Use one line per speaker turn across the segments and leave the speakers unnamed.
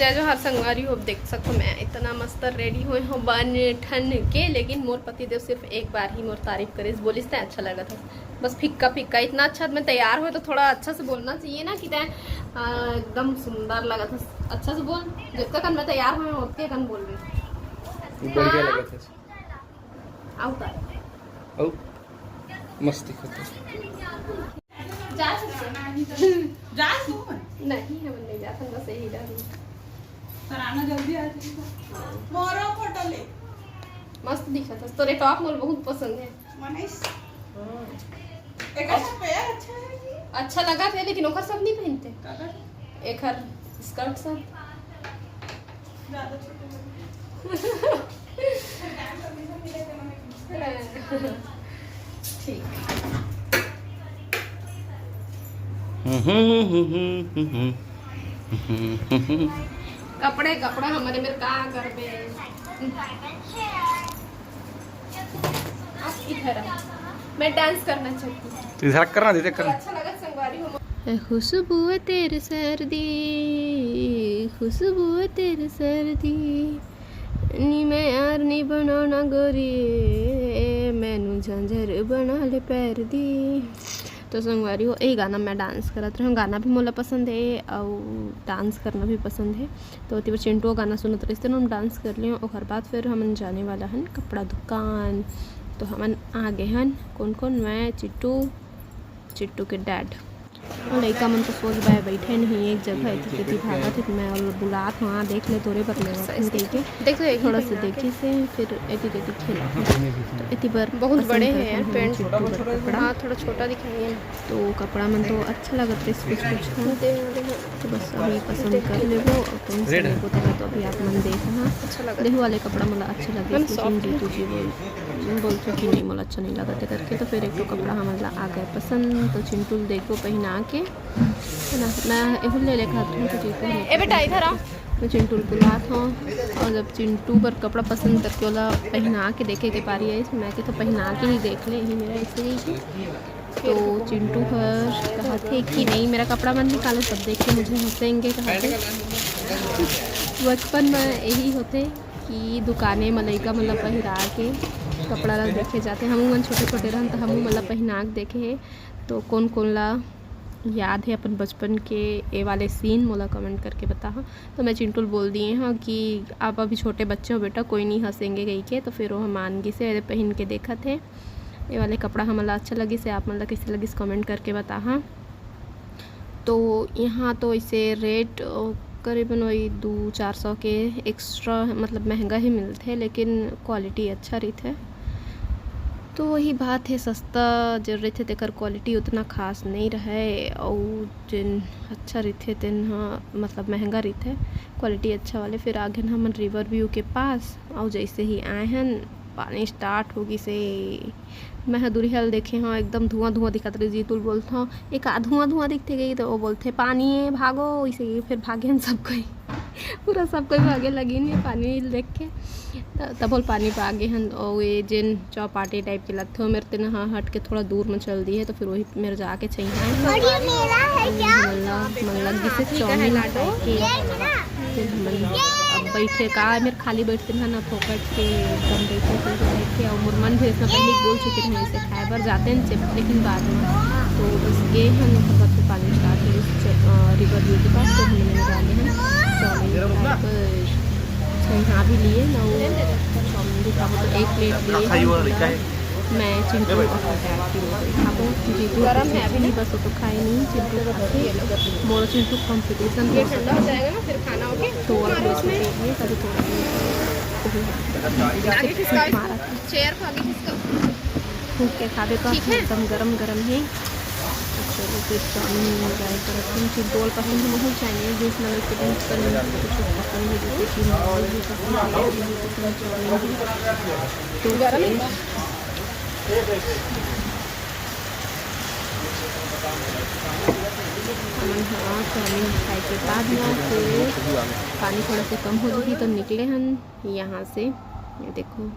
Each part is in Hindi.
जय जोहार संगवारी हो। देख सको मैं इतना मस्त रेडी हुए हूँ बन ठन के, लेकिन मोर पति देव सिर्फ एक बार ही मोर तारीफ करे, बोलिस तय अच्छा लगा था। बस फिक्का फिक्का इतना अच्छा मैं तैयार हुए तो थोड़ा अच्छा से बोलना चाहिए ना कि तय एकदम सुंदर लगा था। अच्छा से बोल, जितना कन मैं तैयार हुए उतने कन बोल रही।
बढ़िया लगा था।
आओ
आओ मस्ती करते
जा जा तू नहीं है नहीं जाता, बस यही डर
सराना जल्दी आ जाएगा। मोरो फोटो ले।
मस्त दिखा था तोरे टॉप मोर बहुत पसंद है।
मनीष एक अच्छा पेयर अच्छा है।
अच्छा लगा था लेकिन ओकर सब नहीं पहनते, एक हर स्कर्ट सब
ज्यादा छोटे
ठीक। कपड़े कपड़ा हमारे मेरे कहाँ कर बे इधर मैं डांस करना चाहती हूँ।
इधर करना देते करना।
अच्छा लगा संगवारी हो। खुशबू तेरे सर्दी, खुशबू तेरे सर्दी नी मैं यार नी बनाना गोरी मैनू झांझर बना ले पैर दी। तो संगवारी हो यही गाना मैं डांस करत रही हूँ। गाना भी मोला पसंद है और डांस करना भी पसंद है। तो तीवर चिंटू गाना सुनत रही हम डांस कर लिए और बाद फिर हम जाने वाला हन कपड़ा दुकान। तो हमन आगे हन कौन कौन, मैं चिट्टू, चिट्टू के डैड और लड़का मन तो सोच बाय बैठे नहीं एक जगह इतनी भागा थे। मैं और बुलात वहाँ देख ले तोरे पर देखो थोड़ा सा देखी से फिर एती खेला तो एती पर बहुत बड़े हैं यार पेंट, हाँ थोड़ा छोटा दिखाइए। तो कपड़ा मन तो अच्छा लगा था कुछ कुछ तो बस अभी पसंद कर ले वो और कौन सा लेको तो अभी आप मन देखना अच्छा लगा। देखो वाले कपड़ा मला अच्छा लगे लेकिन जीतू जी बोलते कि नहीं मला अच्छा नहीं लगा करके। तो फिर एक तो कपड़ा हमारा आ गया पसंद। तो चिंटू देखो पहना के ना मैं एहू ले लेकर आती हूँ। तो चिंटू ए बेटा इधर आ, मैं चिंटू को लात हूँ और जब चिंटू पर कपड़ा पसंद करके वाला पहना के देखे के पारी है मैं के तो पहना के ही देख ले यही मेरा ऐसे ही। तो चिंटू पर कहा थे कि नहीं मेरा कपड़ा मन निकाले सब देख के मुझे हंसेंगे। कहा थे बचपन में यही होते कि दुकानें मलैका मतलब पहिरा के कपड़ा ला देखे जाते। हम मन छोटे छोटे रहन तो हम मतलब पहना के देखे है। तो कौन कौन ला याद है अपन बचपन के ए वाले सीन मोला कमेंट करके बता। तो मैं चिंटू बोल दिए हाँ कि आप अभी छोटे बच्चे हो बेटा कोई नहीं हंसेंगे गई के। तो फिर वो हम मानगी से पहन के देखा थे ये वाले कपड़ा हमारा अच्छा लगे से आप मतलब कैसे लगी कमेंट करके बता। हाँ तो यहाँ तो इसे रेट करीबन वही 200-400 के एक्स्ट्रा मतलब महंगा ही मिलते हैं लेकिन क्वालिटी अच्छा रही थे। तो वही बात है सस्ता जो रहे थे तेकर क्वालिटी उतना खास नहीं रहे और जिन अच्छा रही थे तेन हाँ मतलब महंगा रही थे क्वालिटी अच्छा वाले। फिर आगे हम रिवर व्यू के पास और जैसे ही आए हैं पानी स्टार्ट होगी से मैं दूरी हल देखे हाँ एकदम धुआं धुआं दिखा रही। जीतुल बोलता हूँ एक धुआं धुआं दिखते गई तो वो बोलते पानी है भागो वैसे फिर भागे हम सब कोई पूरा सब कोई भागे लगी नहीं पानी देख के। तब बोल पानी पे आगे हन और ये जिन चौपाटी टाइप के लगते हो मेरे तेना हाँ हट के थोड़ा दूर में चल दी है। तो फिर वही मेरे जाके चाहिए से चाउमीन फिर अब बैठे का मेरे खाली बैठते हैं ना फोकट के एकदम बैठे और मुरमन भी इसमें पहले बोल चुके थे इसे खाए पर जाते हैं लेकिन बाद में तो बस गए हैं मतलब से पानी स्टार्ट है रिवर व्यू के पास। तो हमने डाले हैं चाउमीन यहाँ भी लिए ना चाउमीन भी खाओ तो एक प्लेट लिए मैं चिंटू खाबो जीतू गरम है अभी नहीं बस तो खाए नहीं चिंटू मोर चिंटू कॉम्पिटिशन ये ठंडा हो जाएगा ना फिर खाना होके तो इसमें कभी थोड़ा चेयर खाली किसका फूक के खावे का एकदम गरम गरम है। चलो फिर चाउमीन ट्राई करते हैं। चिंटू पसंद है बहुत चाइनीज डिश में कुछ पसंद है जैसे कि मॉल भी पसंद तो गरम हाँ चाउमीन खाए के बाद में फिर पानी थोड़ा से कम हो जाएगी तो निकले हम यहाँ से। ये देखो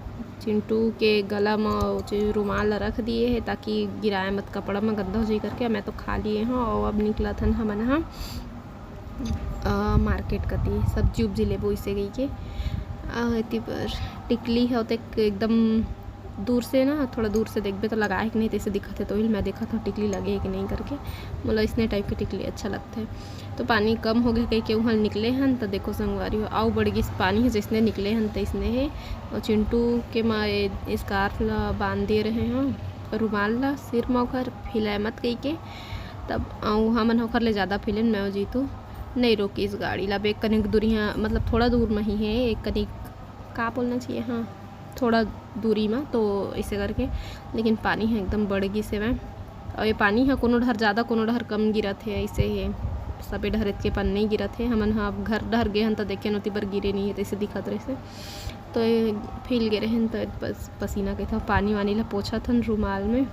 चिंटू के गला में रुमाल रख दिए है ताकि गिराए मत कपड़ा में गंदा हो जाए करके। मैं तो खा लिए हाँ और अब निकला था हम यहाँ मार्केट कती सब्जी उब्जी लेबो इसे गई के इतनी पर टिकली है तो एकदम दूर से ना, थोड़ा दूर से देखबे तो लगा है कि नहीं तो इसे दिखा थे, तो ही मैं देखा था टिकली लगे है कि नहीं करके, मतलब इसने टाइप की टिकली अच्छा लगता है। तो पानी कम हो गया कहीं के वहाँ निकले हैं तो देखो संगवारी हो आओ बड़ी पानी है जिसने निकले हैं तो इसने है। और चिंटू के माँ स्कार्फ ला बांध दे रहे हैं, रुमाल ला सिर में ओखर फिलाए मत कही के, तब वहाँ मन होकर ले ज़्यादा फिलन मैं जीतू नहीं रोकी इस गाड़ी ला। एक कनिक दूरी यहाँ मतलब थोड़ा दूर में ही है, एक कनिक का बोलना चाहिए, हाँ थोड़ा दूरी में, तो इसे करके लेकिन पानी है एकदम बड़गी से मैं। और ये पानी है कोनो डहर ज़्यादा कोनो डहर कम गिरत है, इसे ये सबे डहर के पन नहीं गिरत है। हमन हाँ घर डहर गए हैं तो देखे नोती पर गिरे नहीं है तो इसे दिखत रहे से, तो ये फील गिरे हैं तो बस पसीना के था पानी वानी ला पोछा था रुमाल में।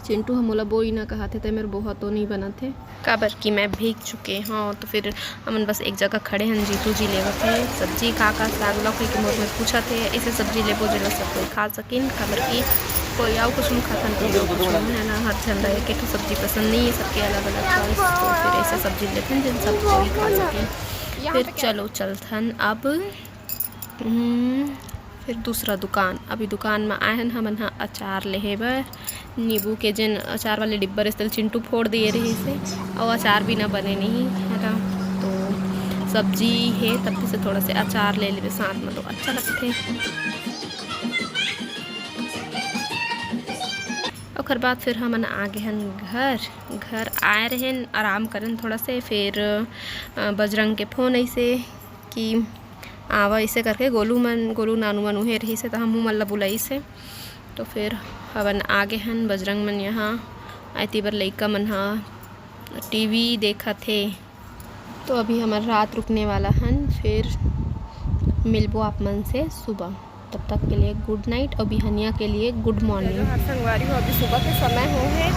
चिंटू हम बोला बोई ना कहा थे तो मेरे बहुत तो नहीं बना थे काबर कि मैं भीग चुके हाँ। तो फिर हमन बस एक जगह खड़े हैं, जीतू जी ले थे सब्जी का साग लौकी के मोर में पूछा थे ऐसे सब्जी लेबो जो सब कोई खा सकिन, काबर कि कोई आओ कुछ खाता तो है ना, हर जन रहे के तो सब्जी पसंद नहीं है, सबके अलग अलग चॉइस, तो फिर ऐसे सब्जी लेते हैं जिन सब कोई खा सकें। फिर चलो चलथन अब फिर दूसरा दुकान, अभी दुकान में आए हैं हमन हाँ अचार लेहे बर, नींबू के जिन अचार वाले डिब्बा इस चिंटू फोड़ दिए रही से, और अचार भी ना बने नहीं है ना, तो सब्जी है तब से थोड़ा से अचार ले ले साथ में तो अच्छा लगते। और बाद फिर हमन आ गए हैं घर आए रहे आराम करें थोड़ा से, फिर बजरंग के फ़ोन ऐसे कि आवा इसे करके गोलू नानू मन उहे रही से तो हम मन ला बुलाई से, तो फिर हवन आगे हन बजरंग मन यहाँ आती बर लइका मन हाँ टीवी देखा थे। तो अभी हमारा रात रुकने वाला हन, फिर मिलबो आप मन से सुबह, तब तक के लिए गुड नाइट और बिहनिया के लिए गुड मॉर्निंग। हर संगवारी हो अभी सुबह के समय हो है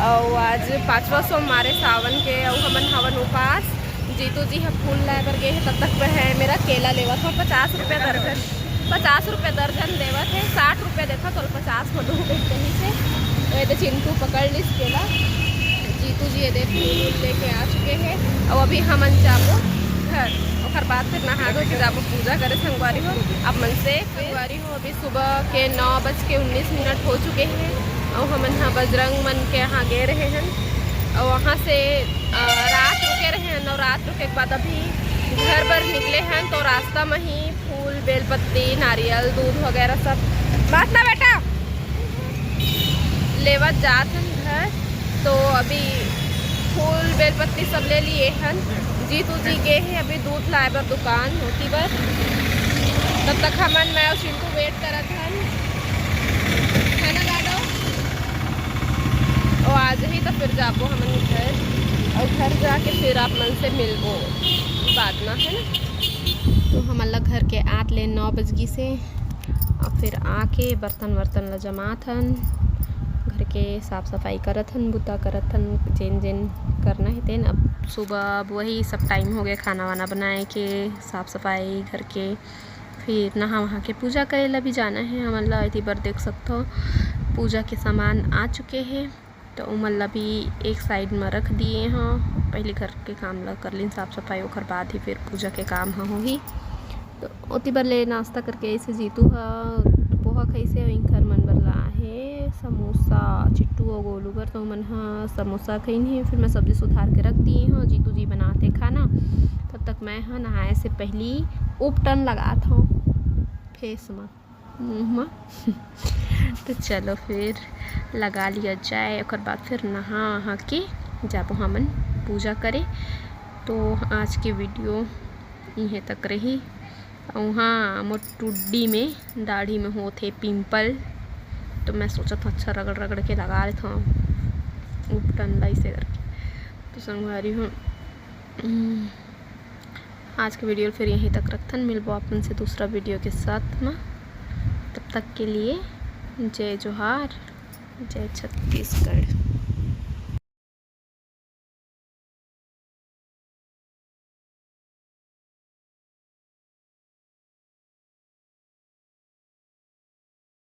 और आज 5वां सोमवार सावन के, और हमन हवन उपास जीतू जी हम फूल लाए पर गए तब तक पे है मेरा केला लेवा था 50 रुपये दर्जन, 50 रुपये दर्जन देवा थे, 60 रुपये देखा तो 50 में दूँ कहीं से, तो ये तो चिंटू पकड़ ली केला। जीतू जी ये देख फूल लेके आ चुके हैं और अभी हमन जाबो घर, और बाद फिर नहा धो के जाबो पूजा करे संगवारी हो अब मन से। संगवारी हो अभी सुबह के 9:19 हो चुके हैं और हमन हाँ बजरंग मन के यहाँ गए रहे हैं और वहाँ से रात रुके रहे हैं, और रात रुके के बाद अभी घर पर निकले हैं, तो रास्ता में ही फूल बेलपत्ती नारियल दूध वगैरह सब बात ना बेटा लेवत जात हैं घर। तो अभी फूल बेलपत्ती सब ले लिए हैं, जीतू जी गए हैं अभी दूध लाए पर दुकान होती बर, तब तक हमन मैं और चिंटू वेट करत हैं है ना गाड़ो, और आज ही तो फिर जाबो हमन घर, और घर जाके फिर आप मन से मिलबो बाद में है ना। तो हमन ला घर के आत ले 9 बजगी से, और फिर आके बर्तन वर्तन ला जमात हन, घर के साफ़ सफाई करत हन, बुता करत हन जेन जेन करना है तेन। अब सुबह अब वही सब टाइम हो गया खाना वाना बनाए के साफ़ सफाई घर के, फिर नहा वहाँ के पूजा करे ला भी जाना है हमन ला। इसी बार देख सकते हो पूजा के सामान आ चुके हैं, तो उमन ला भी एक साइड में रख दिए हैं, पहले घर के काम ला कर लीन साफ़ सफाई, और बाद ही फिर पूजा के काम होगी। तो उती बार ले नाश्ता करके ऐसे जीतू हा पोहा कैसे घर मन बरला है समोसा चिट्टू और गोलू बर, तो मन हाँ समोसा खईन है, फिर मैं सब्जी सुधार के रख दिए हैं, जीतू जी बनाते खाना, तब तक मैं हाँ नहाए से पहले उपटन लगात हूँ फेस में मुँह में तो चलो फिर लगा लिया जाए, और बाद फिर नहा के जाबो हमन पूजा करे। तो आज के वीडियो यहीं तक रही। वहाँ मोर टुड्डी में दाढ़ी में होते पिंपल, तो मैं सोचा था अच्छा रगड़ रगड़ के लगा लेता हूँ उपटन लाई से करके। तो संगवारी हूँ आज के वीडियो फिर यहीं तक रखथन, मिलबो अपन से दूसरा वीडियो के साथ में, तब तक के लिए जय जोहार, जय छत्तीसगढ़।